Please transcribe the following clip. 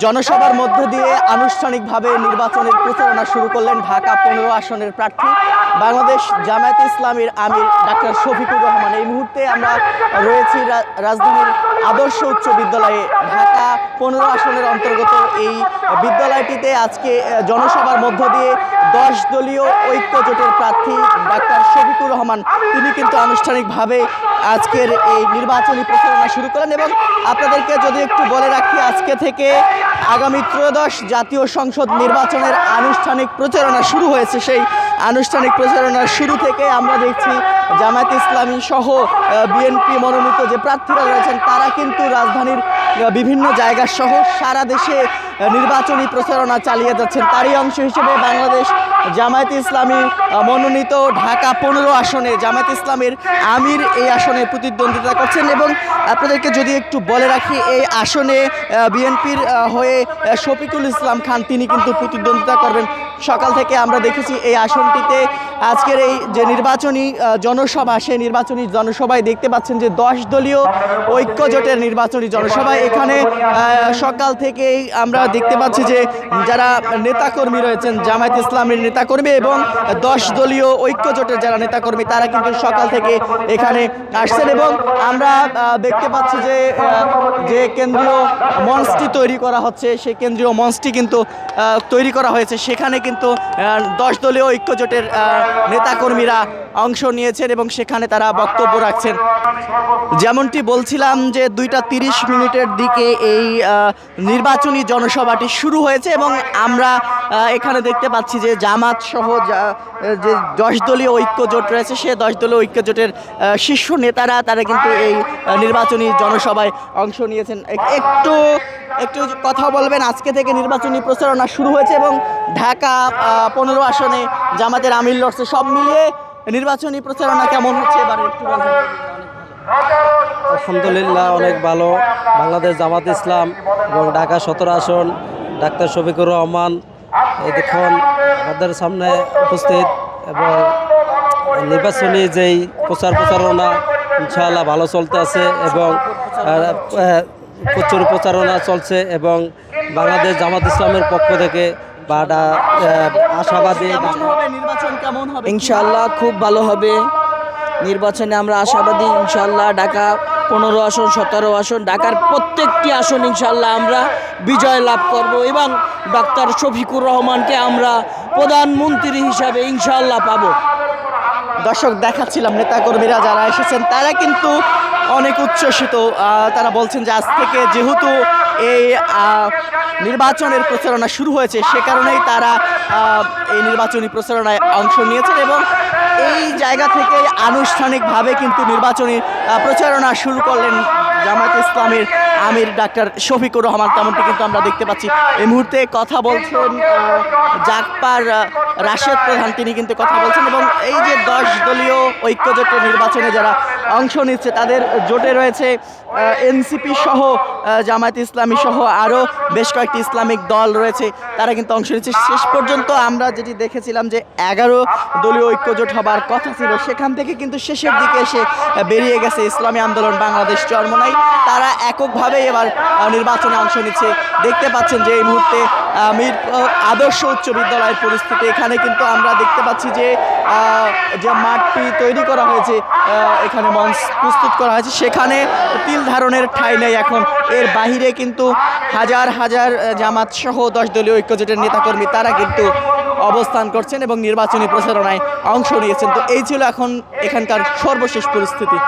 জনসভার মধ্য দিয়ে আনুষ্ঠানিকভাবে নির্বাচনের প্রচারণা শুরু করলেন ঢাকা 15 আসনের প্রার্থী বাংলাদেশ জামায়াতে ইসলামীর আমির ডাক্তার শফিকুর রহমান। এই মুহূর্তে আমরা রয়েছি রাজধানীর আদর্শ উচ্চ বিদ্যালয়ে। ঢাকা 15 আসনের অন্তর্গত এই বিদ্যালয়টিতে আজকে জনসভার মধ্য দিয়ে 10 দলীয় ঐক্য জোটের প্রার্থী ডাক্তার শফিকুর রহমান তিনি কিন্তু আনুষ্ঠানিকভাবে আজকের এই নির্বাচনী প্রচারণা শুরু করেন। এবং আপনাদেরকে যদি একটু বলে রাখি, আজকে থেকে আগামী ত্রয়োদশ জাতীয় সংসদ নির্বাচনের আনুষ্ঠানিক প্রচারণা শুরু হয়েছে। সেই আনুষ্ঠানিক প্রচারণার শুরু থেকে আমরা দেখছি জামায়াতে ইসলামী সহ বিএনপি মনোনীত যে প্রার্থীরা রয়েছেন তারা কিন্তু রাজধানীর বিভিন্ন জায়গা সহ সারা দেশে নির্বাচনী প্রচারণা চালিয়ে যাচ্ছেন। তারই অংশ হিসেবে বাংলাদেশ জামায়াতে ইসলামী মনোনীত ঢাকা 15 আসনে জামায়াতে ইসলামের আমির এই আসনে প্রতিদ্বন্দ্বিতা করছেন। এবং আপনাদেরকে যদি একটু বলে রাখি, এই আসনে বিএনপির হয়ে শফিকুল ইসলাম খান তিনি কিন্তু প্রতিদ্বন্দ্বিতা করবেন। সকাল থেকে আমরা দেখেছি এই আসনটিতে আজকের এই যে নির্বাচনী জনসভা, সেই নির্বাচনী জনসভায় দেখতে পাচ্ছেন যে 10 দলীয় ঐক্য জোটের নির্বাচনী জনসভায় এখানে সকাল থেকেই আমরা দেখতে পাচ্ছি যে যারা নেতাকর্মী রয়েছেন জামায়াত ইসলামের নেতাকর্মী এবং 10 দলীয় ঐক্য জোটের যারা নেতাকর্মী তারা কিন্তু সকাল থেকে এখানে আসছেন। এবং আমরা দেখতে পাচ্ছি যে কেন্দ্রীয় মঞ্চটি তৈরি করা হচ্ছে, সেই কেন্দ্রীয় মঞ্চটি কিন্তু তৈরি করা হয়েছে। সেখানে কিন্তু 10 দলীয় ঐক্য জোটের নেতাকর্মীরা অংশ নিয়েছেন এবং সেখানে তারা বক্তব্য রাখছেন। যেমনটি বলছিলাম যে 2:30 মিনিটের দিকে এই নির্বাচনী জনসভাটি শুরু হয়েছে এবং আমরা এখানে দেখতে পাচ্ছি যে জামাত সহ যে 10 দলীয় ঐক্য জোট রয়েছে সে 10 দলীয় ঐক্য জোটের শীর্ষ নেতারা তারা কিন্তু এই নির্বাচনী জনসভায় অংশ নিয়েছেন। একটু কথা বলবেন, আজকে থেকে নির্বাচনী প্রচারণা শুরু হয়েছে এবং ঢাকা 15 আসনে জামাতের আমির লড়ছে। সব মিলিয়ে নির্বাচনী প্রচারণা কেমন হচ্ছে এবার একটু বলবেন? আলহামদুলিল্লাহ অনেক ভালো। বাংলাদেশ জামাত ইসলাম এবং ঢাকা 17 আসন ডাক্তার শফিকুর রহমান দেখুন আমাদের সামনে উপস্থিত এবং নির্বাচনী যেই প্রচারণা ইনশাআল্লাহ ভালো চলতে আছে এবং প্রচুর প্রচারণা চলছে এবং বাংলাদেশ জামাত ইসলামের পক্ষ থেকে আশাবাদী নির্বাচন কেমন হবে? ইনশাআল্লাহ খুব ভালো হবে নির্বাচনে, আমরা আশাবাদী। ইনশাআল্লাহ ঢাকা 15 আসন 17 আসন ঢাকার প্রত্যেকটি আসন ইনশাআল্লাহ আমরা বিজয় লাভ করব এবং ডাক্তার শফিকুর রহমানকে আমরা প্রধানমন্ত্রী হিসাবে ইনশাআল্লাহ পাব। দর্শক দেখাচ্ছিলাম নেতাকর্মীরা যারা এসেছেন তারা কিন্তু অনেক উচ্ছ্বসিত। তারা বলছেন যে আজ থেকে যেহেতু এই নির্বাচনের প্রচারণা শুরু হয়েছে সে কারণেই তারা এই নির্বাচনী প্রচারণায় অংশ নিয়েছেন এবং এই জায়গা থেকে আনুষ্ঠানিকভাবে কিন্তু নির্বাচনী প্রচারণা শুরু করলেন জামায়াত ইসলামের আমির ডাক্তার শফিকুর রহমান। তেমনটি কিন্তু আমরা দেখতে পাচ্ছি। এই মুহূর্তে কথা বলছেন জাগপার রাশেদ প্রধান, তিনি কিন্তু কথা বলছেন। এবং এই যে 10 দলীয় ঐক্য জোটের নির্বাচনে যারা অংশ নিচ্ছে তাদের জোটে রয়েছে এনসিপি সহ জামায়াত ইসলামী সহ আরও বেশ কয়েকটি ইসলামিক দল রয়েছে, তারা কিন্তু অংশ নিচ্ছে। শেষ পর্যন্ত আমরা যেটি দেখেছিলাম যে 11 দলীয় ঐক্য জোট হবার কথা ছিল, সেখান থেকে কিন্তু শেষের দিকে এসে বেরিয়ে গেছে ইসলামী আন্দোলন বাংলাদেশ চরমোনাই। তারা এককভাবে এবার নির্বাচনে অংশ নিচ্ছে। দেখতে পাচ্ছেন যে এই মুহূর্তে আদর্শ উচ্চ বিদ্যালয়ের পরিস্থিতি। এখানে কিন্তু আমরা দেখতে পাচ্ছি যে মাঠটি তৈরি করা হয়েছে, এখানে মঞ্চ প্রস্তুত করা হয়েছে, সেখানে তিল ধারণের ঠাঁই নেই এখন। এর বাহিরে কিন্তু হাজার হাজার জামাত সহ 10 দলীয় ঐক্য জোটের নেতাকর্মী তারা কিন্তু অবস্থান করছেন এবং নির্বাচনী প্রচারণায় অংশ নিয়েছেন। তো এই ছিল এখন এখানকার সর্বশেষ পরিস্থিতি।